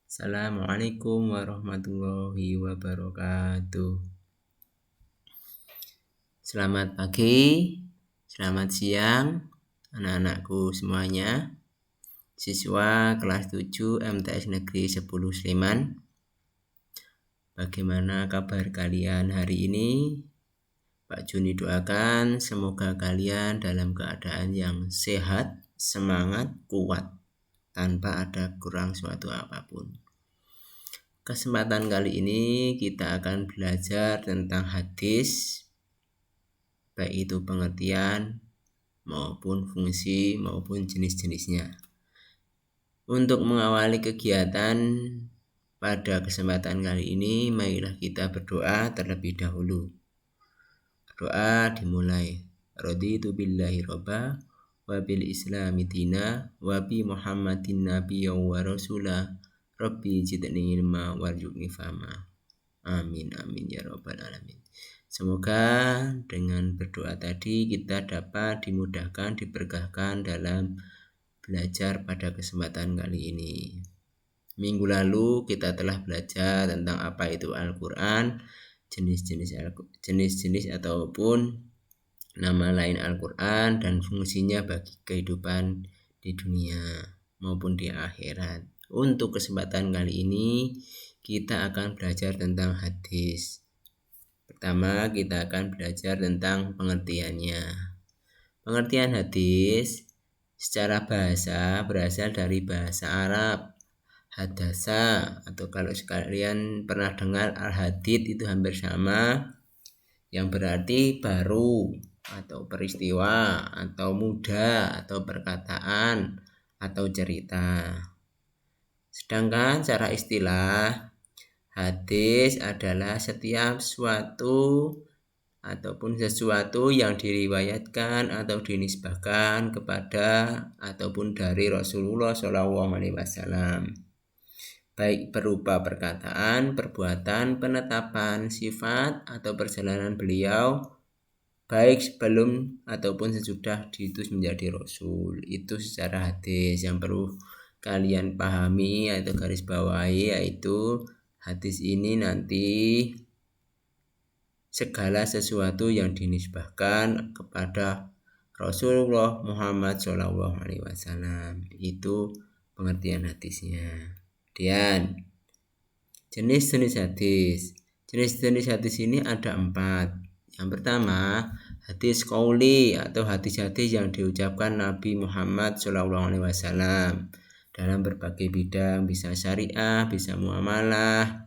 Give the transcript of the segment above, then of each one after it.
Assalamualaikum warahmatullahi wabarakatuh. Selamat pagi, selamat siang anak-anakku semuanya. Siswa kelas 7 MTS Negeri 10 Sleman. Bagaimana kabar kalian hari ini? Pak Juni doakan semoga kalian dalam keadaan yang sehat, semangat, kuat, tanpa ada kurang suatu apapun. Kesempatan kali ini kita akan belajar tentang hadis, baik itu pengertian maupun fungsi maupun jenis-jenisnya. Untuk mengawali kegiatan pada kesempatan kali ini, marilah kita berdoa terlebih dahulu. Doa dimulai. Raditu billahi robba wa bil islami dina wa bi Muhammadin nabiyya wa rasulah. Rabbi zidni ilma warzuqni fahma. Amin amin ya rabbal alamin. Semoga dengan berdoa tadi kita dapat dimudahkan, diberkahkan dalam belajar pada kesempatan kali ini. Minggu lalu kita telah belajar tentang apa itu Al-Quran, jenis-jenis ataupun nama lain Al-Quran dan fungsinya bagi kehidupan di dunia maupun di akhirat. Untuk kesempatan kali ini kita akan belajar tentang hadis. Pertama kita akan belajar tentang pengertiannya. Pengertian hadis secara bahasa berasal dari bahasa Arab. Hadasa, atau kalau sekalian pernah dengar al-hadith itu hampir sama, yang berarti baru atau peristiwa atau muda atau perkataan atau cerita. Sedangkan secara istilah, hadis adalah setiap suatu ataupun sesuatu yang diriwayatkan atau dinisbahkan kepada ataupun dari Rasulullah SAW, baik berupa perkataan, perbuatan, penetapan, sifat, atau perjalanan beliau, baik sebelum ataupun sesudah diutus menjadi Rasul. Itu secara hadis yang perlu kalian pahami atau garis bawahi, yaitu hadis ini nanti segala sesuatu yang dinisbahkan kepada Rasulullah Muhammad SAW. Itu pengertian hadisnya. Kemudian jenis-jenis hadis. Jenis-jenis hadis ini ada 4. Yang pertama, hadis qauli atau hadis-hadis yang diucapkan Nabi Muhammad SAW dalam berbagai bidang, bisa syariah, bisa muamalah,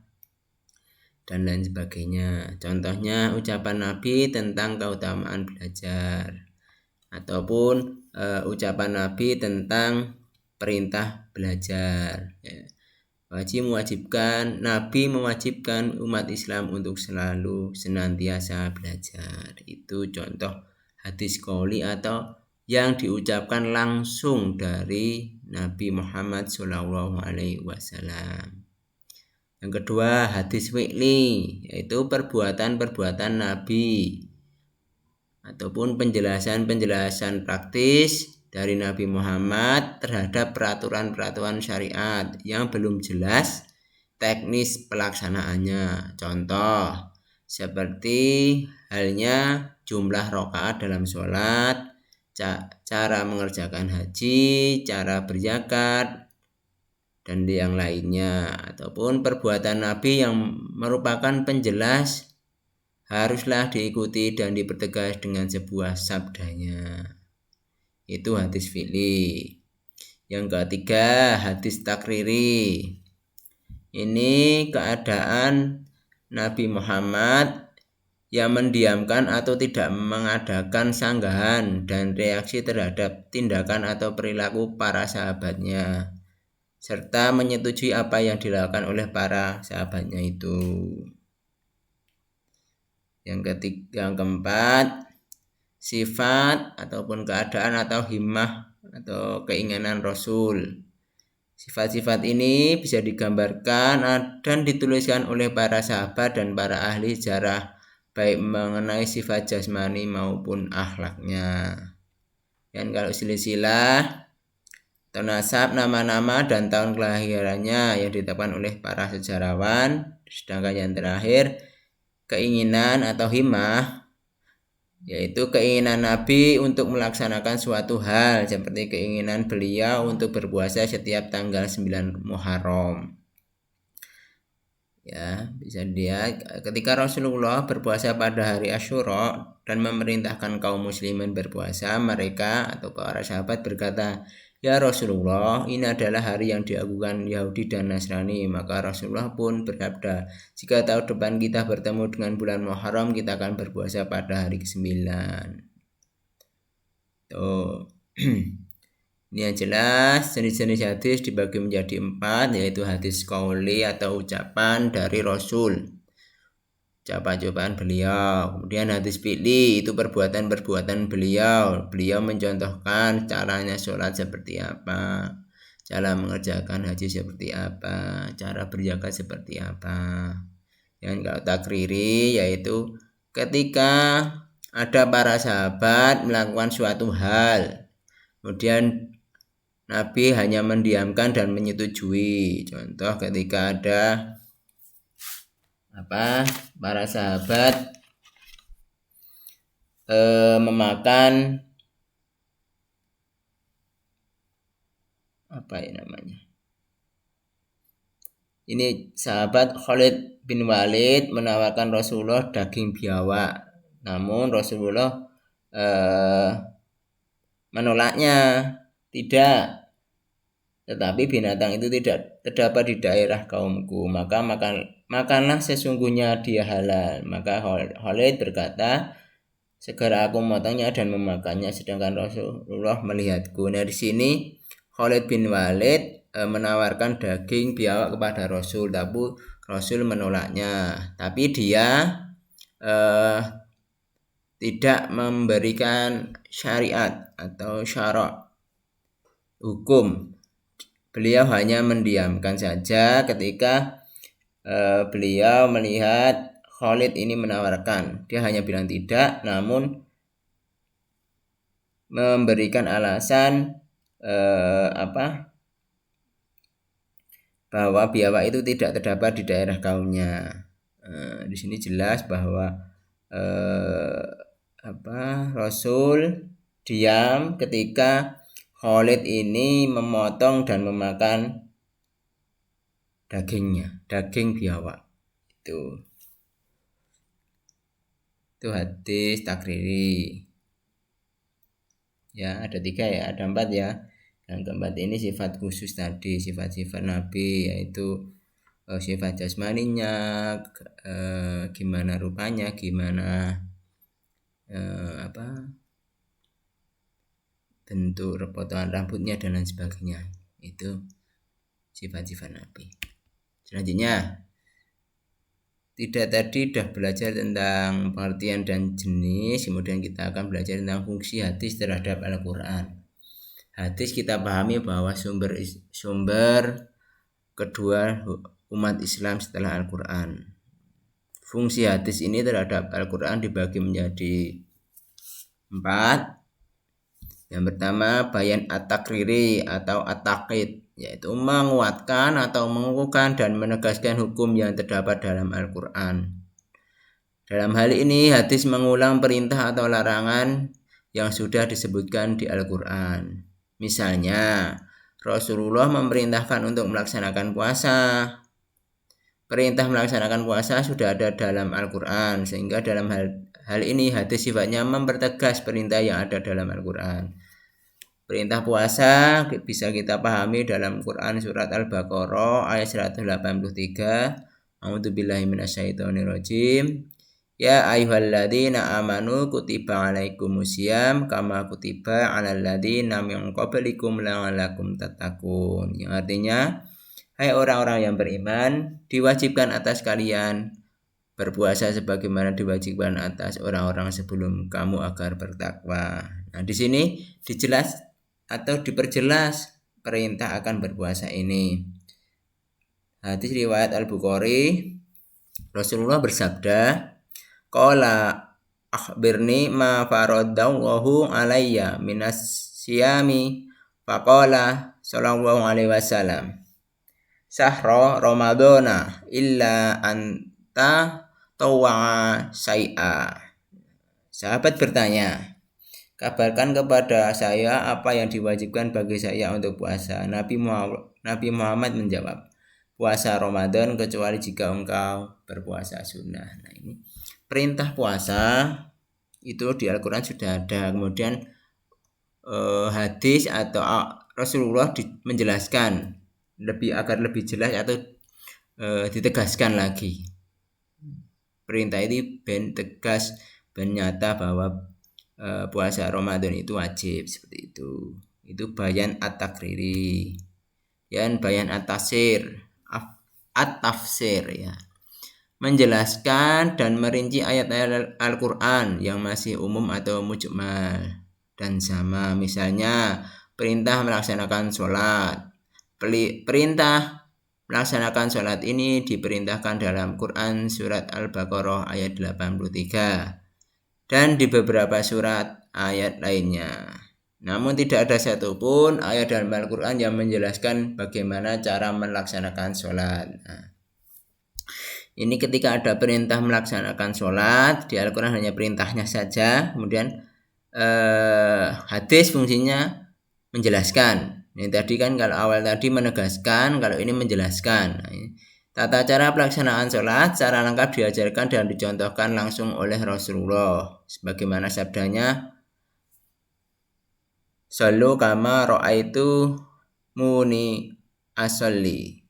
dan lain sebagainya. Contohnya ucapan Nabi tentang keutamaan belajar, ataupun ucapan Nabi tentang perintah belajar. Nabi mewajibkan umat Islam untuk selalu senantiasa belajar. Itu contoh hadis qauli atau yang diucapkan langsung dari Nabi Muhammad SAW. Yang kedua, hadis fi'li, yaitu perbuatan-perbuatan Nabi ataupun penjelasan-penjelasan praktis dari Nabi Muhammad terhadap peraturan-peraturan syariat yang belum jelas teknis pelaksanaannya. Contoh seperti halnya jumlah rakaat dalam sholat, cara mengerjakan haji, cara berzakat, dan yang lainnya. Ataupun perbuatan Nabi yang merupakan penjelas haruslah diikuti dan dipertegas dengan sebuah sabdanya. Itu hadis fi'li. Yang ketiga, hadis takriri. Ini keadaan Nabi Muhammad yang mendiamkan atau tidak mengadakan sanggahan dan reaksi terhadap tindakan atau perilaku para sahabatnya, serta menyetujui apa yang dilakukan oleh para sahabatnya itu. Yang keempat, sifat ataupun keadaan atau himmah atau keinginan Rasul. Sifat-sifat ini bisa digambarkan dan dituliskan oleh para sahabat dan para ahli sejarah, baik mengenai sifat jasmani maupun akhlaknya. Dan kalau silsilah atau nasab, nama-nama dan tahun kelahirannya yang ditetapkan oleh para sejarawan. Sedangkan yang terakhir keinginan atau himmah, yaitu keinginan Nabi untuk melaksanakan suatu hal, seperti keinginan beliau untuk berpuasa setiap tanggal 9 Muharram. Ya, bisa dilihat ketika Rasulullah berpuasa pada hari Asyura dan memerintahkan kaum muslimin berpuasa, mereka atau para sahabat berkata, "Ya Rasulullah, ini adalah hari yang diagukan Yahudi dan Nasrani." Maka Rasulullah pun bersabda, "Jika tahun depan kita bertemu dengan bulan Muharram, kita akan berpuasa pada hari ke-9." Tuh. Ini yang jelas, jenis-jenis hadis dibagi menjadi 4, yaitu hadis qauli atau ucapan dari Rasul, ucapan beliau. Kemudian hadis fi'li, itu perbuatan-perbuatan beliau. Beliau mencontohkan caranya sholat seperti apa, cara mengerjakan haji seperti apa, cara berzakat seperti apa. Yang kalau takriri, yaitu ketika ada para sahabat melakukan suatu hal, kemudian Nabi hanya mendiamkan dan menyetujui. Contoh ketika ada para sahabat memakan ini sahabat Khalid bin Walid menawarkan Rasulullah daging biawak, namun Rasulullah menolaknya, tidak. Tetapi binatang itu tidak terdapat di daerah kaumku, maka makanlah sesungguhnya dia halal. Maka Khalid berkata, segera aku memotongnya dan memakannya, sedangkan Rasulullah melihatku. Nah, di sini Khalid bin Walid menawarkan daging biawak kepada Rasul, tapi Rasul menolaknya. Tapi dia tidak memberikan syariat atau syarak hukum. Beliau hanya mendiamkan saja ketika beliau melihat Khalid ini menawarkan. Dia hanya bilang tidak, namun memberikan alasan bahwa biawak itu tidak terdapat di daerah kaumnya. Di sini jelas bahwa Rasul diam ketika Khalid ini memotong dan memakan dagingnya, daging biawak. Itu hadis takriri. Ya, ada 3 ya, ada 4 ya. Yang keempat ini sifat khusus tadi, sifat-sifat Nabi, yaitu sifat jasmaninya, gimana rupanya, gimana bentuk potongan rambutnya dan lain sebagainya. Itu sifat-sifat Nabi. Selanjutnya, tadi sudah belajar tentang pengertian dan jenis, kemudian kita akan belajar tentang fungsi hadis terhadap Al-Quran. Hadis kita pahami bahwa sumber kedua umat Islam setelah Al-Quran. Fungsi hadis ini terhadap Al-Quran dibagi menjadi 4. Yang pertama, bayan at-takriri atau at-taqid, yaitu menguatkan atau mengukuhkan dan menegaskan hukum yang terdapat dalam Al-Quran. Dalam hal ini, hadis mengulang perintah atau larangan yang sudah disebutkan di Al-Quran. Misalnya, Rasulullah memerintahkan untuk melaksanakan puasa. Perintah melaksanakan puasa sudah ada dalam Al-Quran, sehingga dalam hal ini hadis sifatnya mempertegas perintah yang ada dalam Al-Quran. Perintah puasa bisa kita pahami dalam Quran surat Al-Baqarah ayat 183. A'udzubillahi minasyaitonirrajim. Ya ayyuhalladzina amanu kutiba alaikumusiyam kama kutiba alal ladzina min qablikum la'allakum tattaqun. Yang artinya, hai orang-orang yang beriman, diwajibkan atas kalian berpuasa sebagaimana diwajibkan atas orang-orang sebelum kamu agar bertakwa. Nah, di sini diperjelas perintah akan berpuasa ini. Hadis riwayat Al-Bukhari, Rasulullah bersabda, qala akhbirni ma faradallahu alayya minas siyami, faqala sallallahu alaihi wasallam, sahra ramadhana illa anta tawwa syai'a. Sahabat bertanya, kabarkan kepada saya apa yang diwajibkan bagi saya untuk puasa. Nabi Muhammad menjawab, puasa Ramadan kecuali jika engkau berpuasa sunnah. Nah, ini perintah puasa itu di Al-Quran sudah ada. Kemudian hadis atau Rasulullah menjelaskan agar lebih jelas atau ditegaskan lagi. Perintah ini ben tegas, ben nyata bahwa puasa Ramadan itu wajib, seperti itu. Itu bayan at-takriri. Dan bayan at-tafsir, at-tafsir ya. Menjelaskan dan merinci ayat-ayat Al-Quran yang masih umum atau mujmal dan sama. Misalnya perintah melaksanakan sholat. Perintah melaksanakan sholat ini diperintahkan dalam Quran surat Al-Baqarah ayat 83 dan di beberapa surat ayat lainnya. Namun tidak ada satupun ayat dalam Al-Quran yang menjelaskan bagaimana cara melaksanakan sholat. Nah, ini ketika ada perintah melaksanakan sholat di Al-Quran hanya perintahnya saja. Kemudian hadis fungsinya menjelaskan. Ini tadi kan kalau awal tadi menegaskan, kalau ini menjelaskan. Nah, tata cara pelaksanaan sholat secara lengkap diajarkan dan dicontohkan langsung oleh Rasulullah. Sebagaimana sabdanya, Sallu kama ra'aitu muni asolli.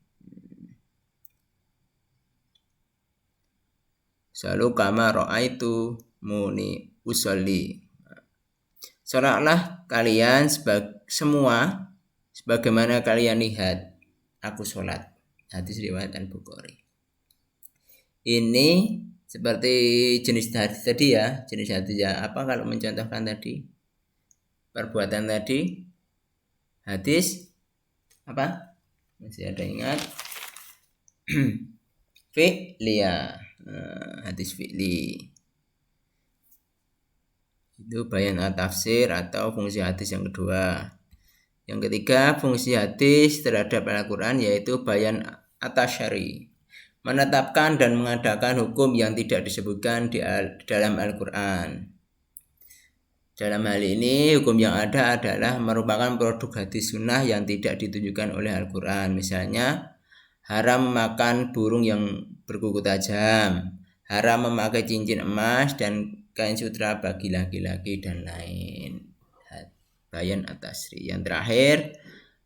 Sallu kama ra'aitu muni usolli. Sholatlah kalian semua sebagaimana kalian lihat aku sholat. Hadis riwayat Al-Bukhari. Ini seperti jenis hadis tadi ya. Jenis hadis ya apa kalau mencontohkan tadi? Perbuatan tadi. Hadis apa? Masih ada ingat? Fi'liya. Hadis fi'li. Itu bayan at-tafsir atau fungsi hadis yang kedua. Yang ketiga, fungsi hadis terhadap Al-Quran yaitu bayan at-tasyari, menetapkan dan mengadakan hukum yang tidak disebutkan di dalam Al-Quran. Dalam hal ini, hukum yang ada adalah merupakan produk hadis sunnah yang tidak ditunjukkan oleh Al-Quran. Misalnya, haram memakan burung yang berkuku tajam, haram memakai cincin emas dan kain sutra bagi laki-laki dan lain. Bayan at-tasri. Yang terakhir,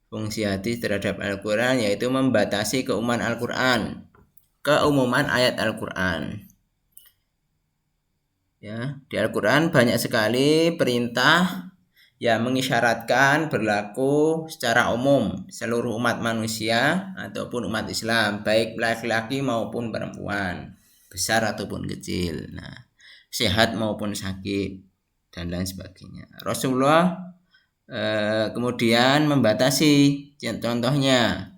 fungsi hadis terhadap Al-Quran yaitu membatasi keumuman Al-Quran, keumuman ayat Al-Quran. Ya, di Al-Quran banyak sekali perintah yang mengisyaratkan berlaku secara umum seluruh umat manusia ataupun umat Islam, baik laki-laki maupun perempuan, besar ataupun kecil. Nah, sehat maupun sakit dan lain sebagainya. Rasulullah kemudian membatasi, contohnya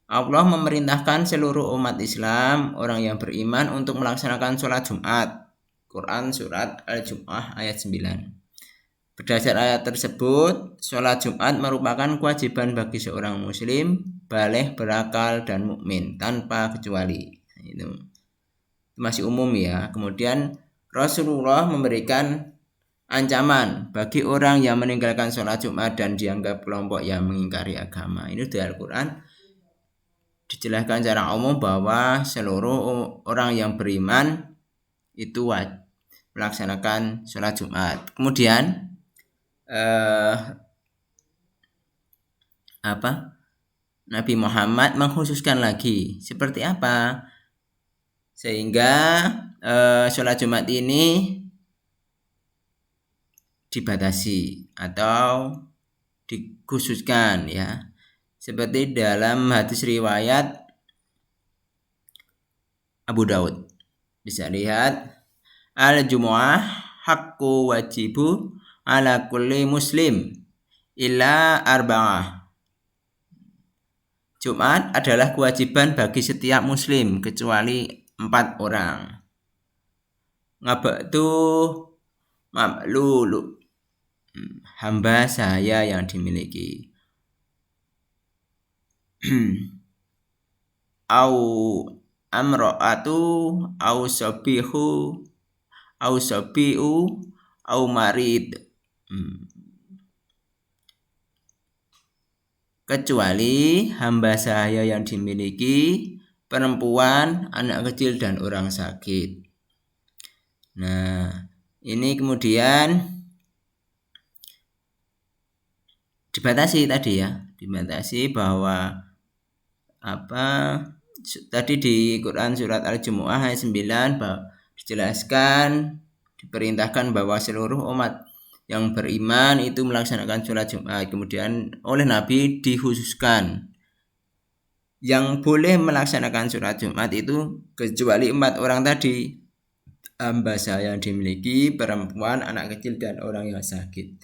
Allah memerintahkan seluruh umat Islam, orang yang beriman untuk melaksanakan sholat Jumat. Quran surat Al-Jum'ah ayat 9. Berdasar ayat tersebut, sholat Jumat merupakan kewajiban bagi seorang muslim, baligh, berakal dan mukmin tanpa kecuali. Itu masih umum ya. Kemudian Rasulullah memberikan ancaman bagi orang yang meninggalkan sholat Jumat dan dianggap kelompok yang mengingkari agama. Ini di Al-Quran dijelaskan secara umum bahwa seluruh orang yang beriman itu melaksanakan sholat Jumat. Kemudian Nabi Muhammad mengkhususkan lagi seperti apa sehingga sholat Jumat ini dibatasi atau dikhususkan ya, seperti dalam hadis riwayat Abu Daud. Bisa lihat, al-jumu'ah haqqu wajibu ala kulli muslim illa arba'ah. Jumat adalah kewajiban bagi setiap muslim kecuali 4 orang. Ngabatu mamlulu, hamba saya yang dimiliki. au amro'atu au sabihu au sabiu au marid. Kecuali hamba sahaya yang dimiliki perempuan, anak kecil, dan orang sakit. Nah, ini kemudian dibatasi tadi ya, dibatasi bahwa tadi di Quran surat Al-Jumu'ah ayat 9 bahwa dijelaskan, diperintahkan bahwa seluruh umat yang beriman itu melaksanakan sholat Jumat. Kemudian oleh Nabi dikhususkan yang boleh melaksanakan sholat Jumat itu kecuali 4 orang tadi, hamba sahaya yang dimiliki perempuan, anak kecil, dan orang yang sakit.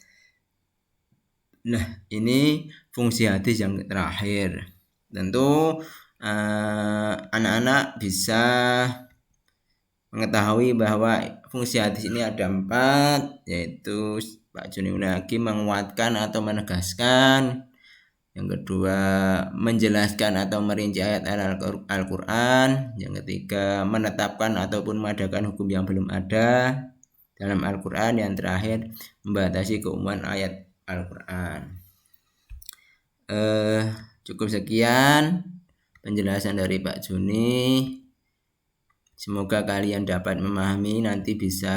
Nah, ini fungsi hadis yang terakhir. Tentu anak-anak bisa mengetahui bahwa fungsi hadis ini ada 4, yaitu Pak Joni lagi menguatkan atau menegaskan. Yang kedua, menjelaskan atau merinci ayat Al-Quran. Yang ketiga, menetapkan ataupun mengadakan hukum yang belum ada dalam Al-Quran. Yang terakhir, membatasi keumuman ayat Al-Quran. Cukup sekian penjelasan dari Pak Joni. Semoga kalian dapat memahami. Nanti bisa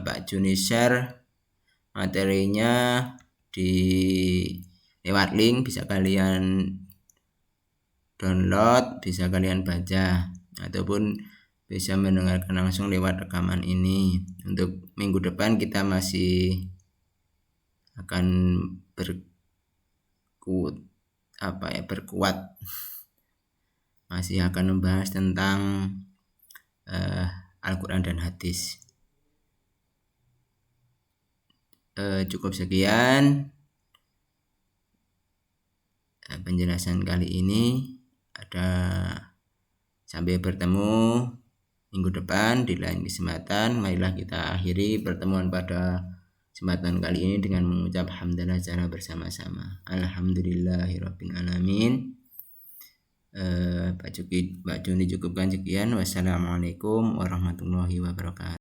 Pak Joni share materinya lewat link, bisa kalian download, bisa kalian baca, ataupun bisa mendengarkan langsung lewat rekaman ini. Untuk minggu depan kita masih akan berkuat, masih akan membahas tentang Al-Quran dan hadis. Cukup sekian penjelasan kali ini. Sampai bertemu minggu depan di lain kesempatan. Marilah kita akhiri pertemuan pada kesempatan kali ini dengan mengucap hamdalah secara bersama-sama. Alhamdulillahirabbil alamin. Pak Joni cukupkan sekian. Wassalamualaikum warahmatullahi wabarakatuh.